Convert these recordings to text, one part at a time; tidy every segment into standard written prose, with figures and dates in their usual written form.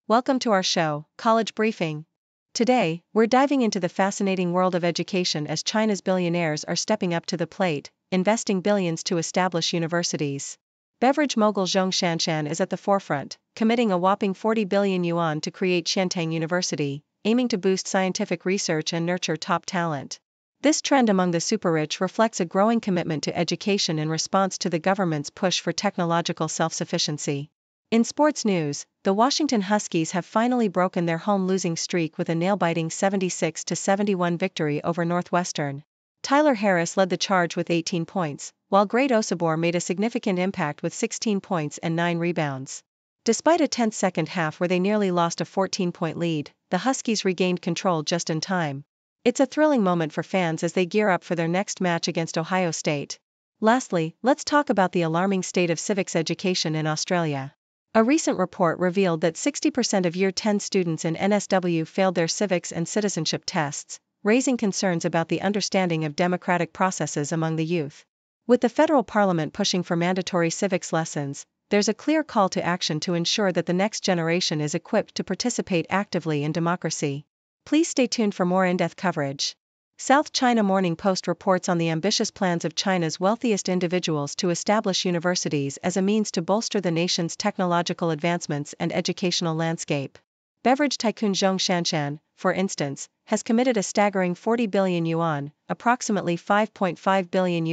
Welcome to our show, College Briefing. Today, we're diving into the fascinating world of education as China's billionaires are stepping up to the plate, investing billions to establish universities. Beverage mogul Zhong Shanshan is at the forefront, committing a whopping 40 billion yuan to create Qiantang University, aiming to boost scientific research and nurture top talent. This trend among the super-rich reflects a growing commitment to education in response to the government's push for technological self-sufficiency. In sports news, the Washington Huskies have finally broken their home losing streak with a nail-biting 76-71 victory over Northwestern. Tyler Harris led the charge with 18 points, while Great Osobor made a significant impact with 16 points and 9 rebounds. Despite a tense second half where they nearly lost a 14-point lead, the Huskies regained control just in time. It's a thrilling moment for fans as they gear up for their next match against Ohio State. Lastly, let's talk about the alarming state of civics education in Australia. A recent report revealed that 60% of Year 10 students in NSW failed their civics and citizenship tests, raising concerns about the understanding of democratic processes among the youth. With the federal parliament pushing for mandatory civics lessons, there's a clear call to action to ensure that the next generation is equipped to participate actively in democracy. Please stay tuned for more in-depth coverage. South China Morning Post reports on the ambitious plans of China's wealthiest individuals to establish universities as a means to bolster the nation's technological advancements and educational landscape. Beverage tycoon Zhong Shanshan, for instance, has committed a staggering 40 billion yuan, approximately $5.5 billion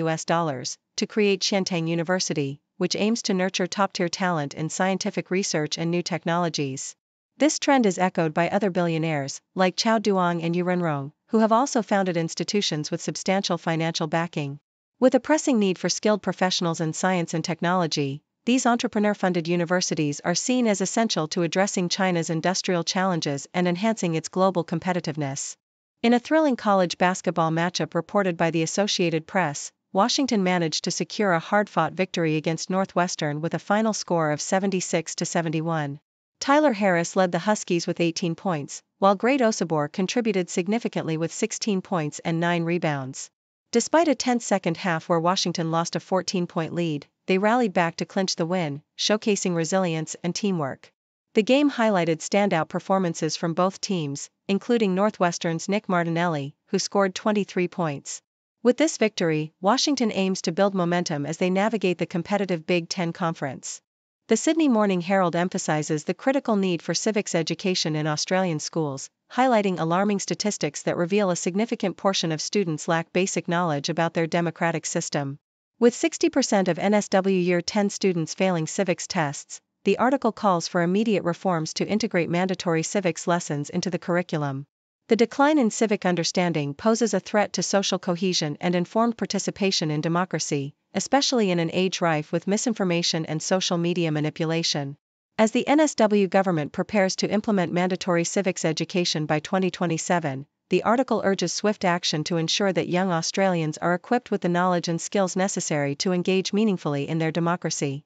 to create Qiantang University, which aims to nurture top-tier talent in scientific research and new technologies. This trend is echoed by other billionaires, like Chao Duong and Yuan, who have also founded institutions with substantial financial backing. With a pressing need for skilled professionals in science and technology, these entrepreneur-funded universities are seen as essential to addressing China's industrial challenges and enhancing its global competitiveness. In a thrilling college basketball matchup reported by the Associated Press, Washington managed to secure a hard-fought victory against Northwestern with a final score of 76-71. Tyler Harris led the Huskies with 18 points, while Great Osobor contributed significantly with 16 points and 9 rebounds. Despite a tense second half where Washington lost a 14-point lead, they rallied back to clinch the win, showcasing resilience and teamwork. The game highlighted standout performances from both teams, including Northwestern's Nick Martinelli, who scored 23 points. With this victory, Washington aims to build momentum as they navigate the competitive Big Ten Conference. The Sydney Morning Herald emphasizes the critical need for civics education in Australian schools, highlighting alarming statistics that reveal a significant portion of students lack basic knowledge about their democratic system. With 60% of NSW Year 10 students failing civics tests, the article calls for immediate reforms to integrate mandatory civics lessons into the curriculum. The decline in civic understanding poses a threat to social cohesion and informed participation in democracy, especially in an age rife with misinformation and social media manipulation. As the NSW government prepares to implement mandatory civics education by 2027, the article urges swift action to ensure that young Australians are equipped with the knowledge and skills necessary to engage meaningfully in their democracy.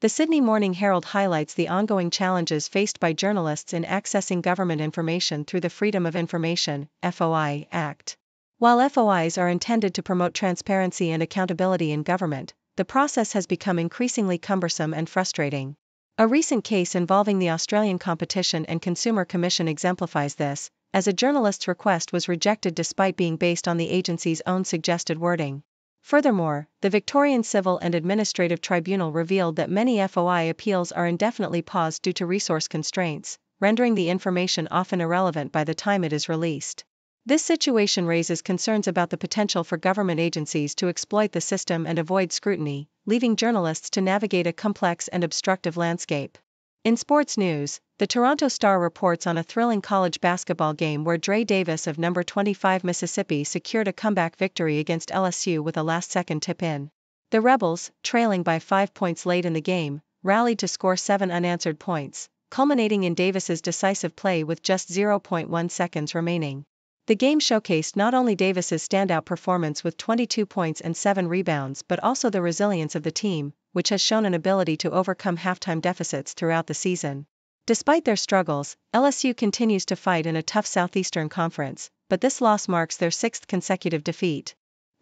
The Sydney Morning Herald highlights the ongoing challenges faced by journalists in accessing government information through the Freedom of Information (FOI) Act. While FOIs are intended to promote transparency and accountability in government, the process has become increasingly cumbersome and frustrating. A recent case involving the Australian Competition and Consumer Commission exemplifies this, as a journalist's request was rejected despite being based on the agency's own suggested wording. Furthermore, the Victorian Civil and Administrative Tribunal revealed that many FOI appeals are indefinitely paused due to resource constraints, rendering the information often irrelevant by the time it is released. This situation raises concerns about the potential for government agencies to exploit the system and avoid scrutiny, leaving journalists to navigate a complex and obstructive landscape. In sports news, the Toronto Star reports on a thrilling college basketball game where Dre Davis of number 25 Mississippi secured a comeback victory against LSU with a last-second tip-in. The Rebels, trailing by 5 points late in the game, rallied to score 7 unanswered points, culminating in Davis's decisive play with just 0.1 seconds remaining. The game showcased not only Davis's standout performance with 22 points and 7 rebounds but also the resilience of the team, which has shown an ability to overcome halftime deficits throughout the season. Despite their struggles, LSU continues to fight in a tough Southeastern Conference, but this loss marks their 6th consecutive defeat.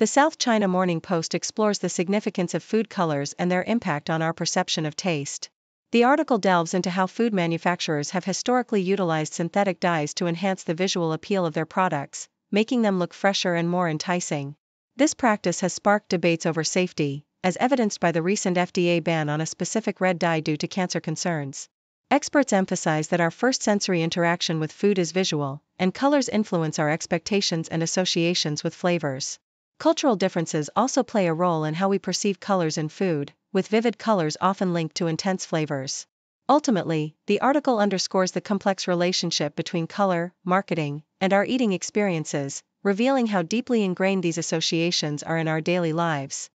The South China Morning Post explores the significance of food colors and their impact on our perception of taste. The article delves into how food manufacturers have historically utilized synthetic dyes to enhance the visual appeal of their products, making them look fresher and more enticing. This practice has sparked debates over safety, as evidenced by the recent FDA ban on a specific red dye due to cancer concerns. Experts emphasize that our first sensory interaction with food is visual, and colors influence our expectations and associations with flavors. Cultural differences also play a role in how we perceive colors in food, with vivid colors often linked to intense flavors. Ultimately, the article underscores the complex relationship between color, marketing, and our eating experiences, revealing how deeply ingrained these associations are in our daily lives.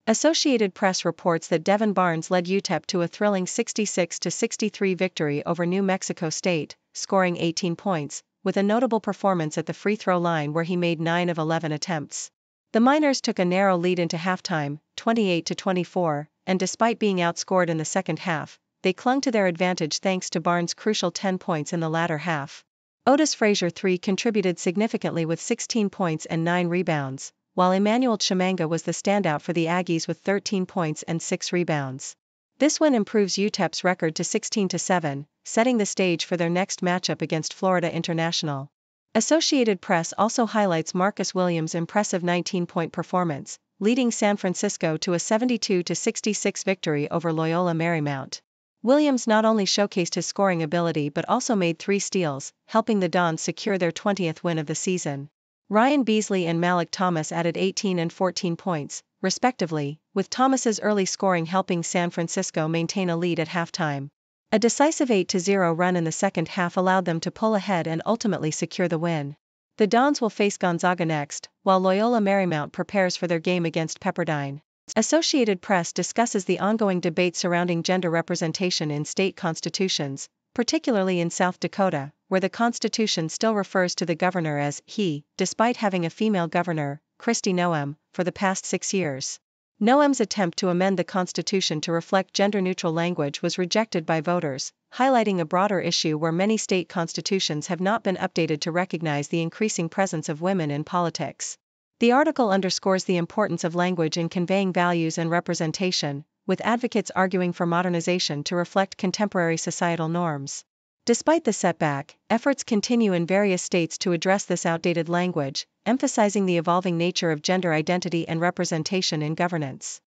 Associated Press reports that Devin Barnes led UTEP to a thrilling 66-63 victory over New Mexico State, scoring 18 points, with a notable performance at the free throw line where he made 9 of 11 attempts. The Miners took a narrow lead into halftime, 28-24, and despite being outscored in the second half, they clung to their advantage thanks to Barnes' crucial 10 points in the latter half. Otis Frazier III contributed significantly with 16 points and 9 rebounds, while Emmanuel Chimanga was the standout for the Aggies with 13 points and 6 rebounds. This win improves UTEP's record to 16-7, setting the stage for their next matchup against Florida International. Associated Press also highlights Marcus Williams' impressive 19-point performance, leading San Francisco to a 72-66 victory over Loyola Marymount. Williams not only showcased his scoring ability but also made 3 steals, helping the Dons secure their 20th win of the season. Ryan Beasley and Malik Thomas added 18 and 14 points, respectively, with Thomas's early scoring helping San Francisco maintain a lead at halftime. A decisive 8-0 run in the second half allowed them to pull ahead and ultimately secure the win. The Dons will face Gonzaga next, while Loyola Marymount prepares for their game against Pepperdine. Associated Press discusses the ongoing debate surrounding gender representation in state constitutions, particularly in South Dakota, where the Constitution still refers to the governor as he, despite having a female governor, Kristi Noem, for the past 6 years. Noem's attempt to amend the Constitution to reflect gender-neutral language was rejected by voters, highlighting a broader issue where many state constitutions have not been updated to recognize the increasing presence of women in politics. The article underscores the importance of language in conveying values and representation, with advocates arguing for modernization to reflect contemporary societal norms. Despite the setback, efforts continue in various states to address this outdated language, emphasizing the evolving nature of gender identity and representation in governance.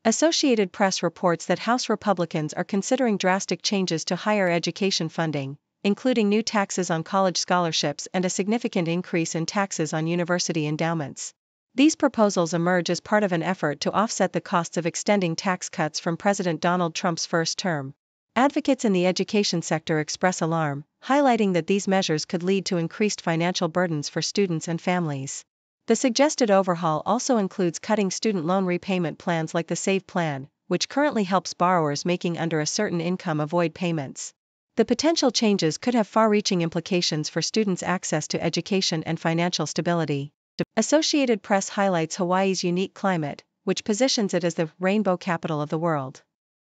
Associated Press reports that House Republicans are considering drastic changes to higher education funding, including new taxes on college scholarships and a significant increase in taxes on university endowments. These proposals emerge as part of an effort to offset the costs of extending tax cuts from President Donald Trump's first term. Advocates in the education sector express alarm, highlighting that these measures could lead to increased financial burdens for students and families. The suggested overhaul also includes cutting student loan repayment plans like the SAVE plan, which currently helps borrowers making under a certain income avoid payments. The potential changes could have far-reaching implications for students' access to education and financial stability. Associated Press highlights Hawaii's unique climate, which positions it as the rainbow capital of the world.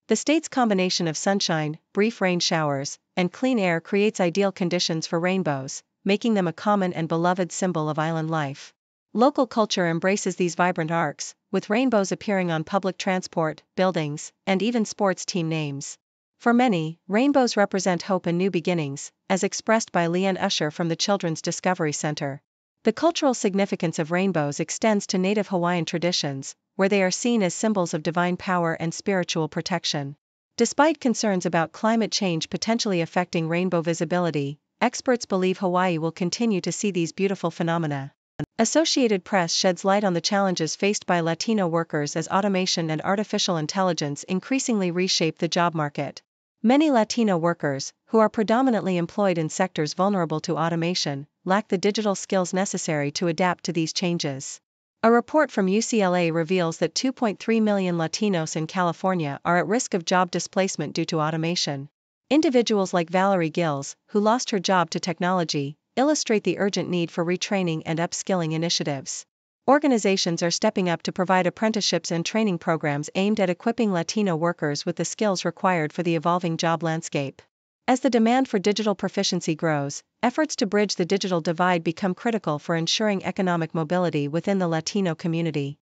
The state's combination of sunshine, brief rain showers, and clean air creates ideal conditions for rainbows, making them a common and beloved symbol of island life. Local culture embraces these vibrant arcs, with rainbows appearing on public transport, buildings, and even sports team names. For many, rainbows represent hope and new beginnings, as expressed by Leanne Usher from the Children's Discovery Center. The cultural significance of rainbows extends to native Hawaiian traditions, where they are seen as symbols of divine power and spiritual protection. Despite concerns about climate change potentially affecting rainbow visibility, experts believe Hawaii will continue to see these beautiful phenomena. Associated Press sheds light on the challenges faced by Latino workers as automation and artificial intelligence increasingly reshape the job market. Many Latino workers, who are predominantly employed in sectors vulnerable to automation, lack the digital skills necessary to adapt to these changes. A report from UCLA reveals that 2.3 million Latinos in California are at risk of job displacement due to automation. Individuals like Valerie Gills, who lost her job to technology, illustrate the urgent need for retraining and upskilling initiatives. Organizations are stepping up to provide apprenticeships and training programs aimed at equipping Latino workers with the skills required for the evolving job landscape. As the demand for digital proficiency grows, efforts to bridge the digital divide become critical for ensuring economic mobility within the Latino community.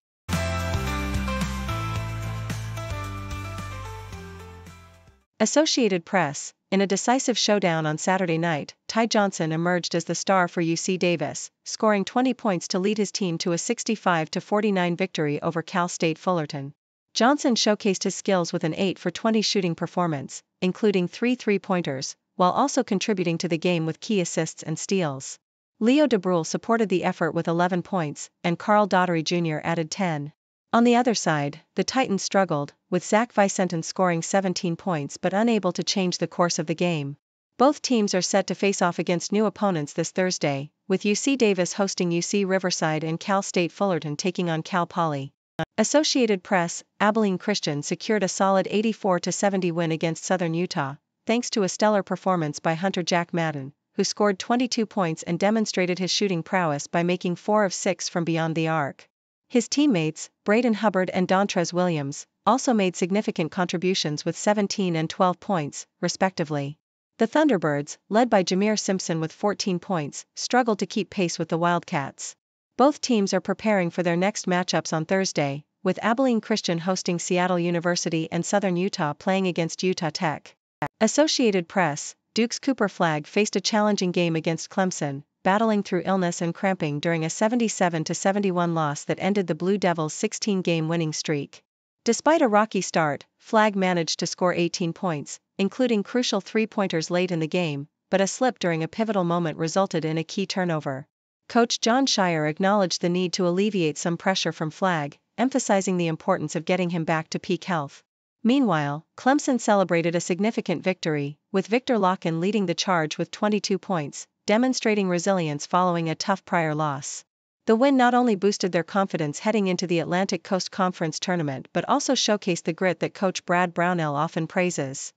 Associated Press. In a decisive showdown on Saturday night, Ty Johnson emerged as the star for UC Davis, scoring 20 points to lead his team to a 65-49 victory over Cal State Fullerton. Johnson showcased his skills with an 8 for 20 shooting performance, including 3 three-pointers, while also contributing to the game with key assists and steals. Leo DeBrule supported the effort with 11 points, and Carl Daughtery Jr. added 10. On the other side, the Titans struggled, with Zach Vicentin scoring 17 points but unable to change the course of the game. Both teams are set to face off against new opponents this Thursday, with UC Davis hosting UC Riverside and Cal State Fullerton taking on Cal Poly. Associated Press. Abilene Christian secured a solid 84-70 win against Southern Utah, thanks to a stellar performance by Hunter Jack Madden, who scored 22 points and demonstrated his shooting prowess by making 4 of 6 from beyond the arc. His teammates, Braden Hubbard and Dontrez Williams, also made significant contributions with 17 and 12 points, respectively. The Thunderbirds, led by Jameer Simpson with 14 points, struggled to keep pace with the Wildcats. Both teams are preparing for their next matchups on Thursday, with Abilene Christian hosting Seattle University and Southern Utah playing against Utah Tech. Associated Press. Duke's Cooper Flagg faced a challenging game against Clemson, battling through illness and cramping during a 77-71 loss that ended the Blue Devils' 16-game winning streak. Despite a rocky start, Flagg managed to score 18 points, including crucial three-pointers late in the game, but a slip during a pivotal moment resulted in a key turnover. Coach John Shire acknowledged the need to alleviate some pressure from Flagg, emphasizing the importance of getting him back to peak health. Meanwhile, Clemson celebrated a significant victory, with Victor Locken leading the charge with 22 points, demonstrating resilience following a tough prior loss. The win not only boosted their confidence heading into the Atlantic Coast Conference tournament but also showcased the grit that Coach Brad Brownell often praises.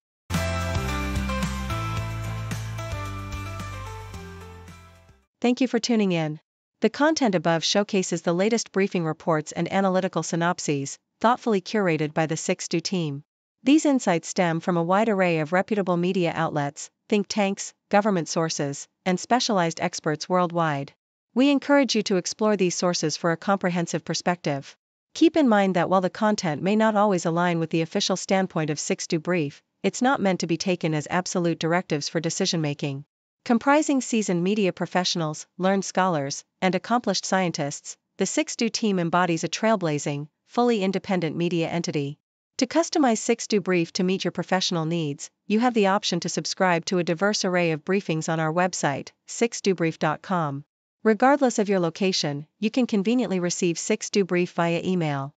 Thank you for tuning in. The content above showcases the latest briefing reports and analytical synopses, thoughtfully curated by the 6Do team. These insights stem from a wide array of reputable media outlets, think tanks, government sources, and specialized experts worldwide. We encourage you to explore these sources for a comprehensive perspective. Keep in mind that while the content may not always align with the official standpoint of 6Do Brief, it's not meant to be taken as absolute directives for decision-making. Comprising seasoned media professionals, learned scholars, and accomplished scientists, the 6Do team embodies a trailblazing, fully independent media entity. To customize 6Do Brief to meet your professional needs, you have the option to subscribe to a diverse array of briefings on our website, 6dobrief.com. Regardless of your location, you can conveniently receive 6Do Brief via email.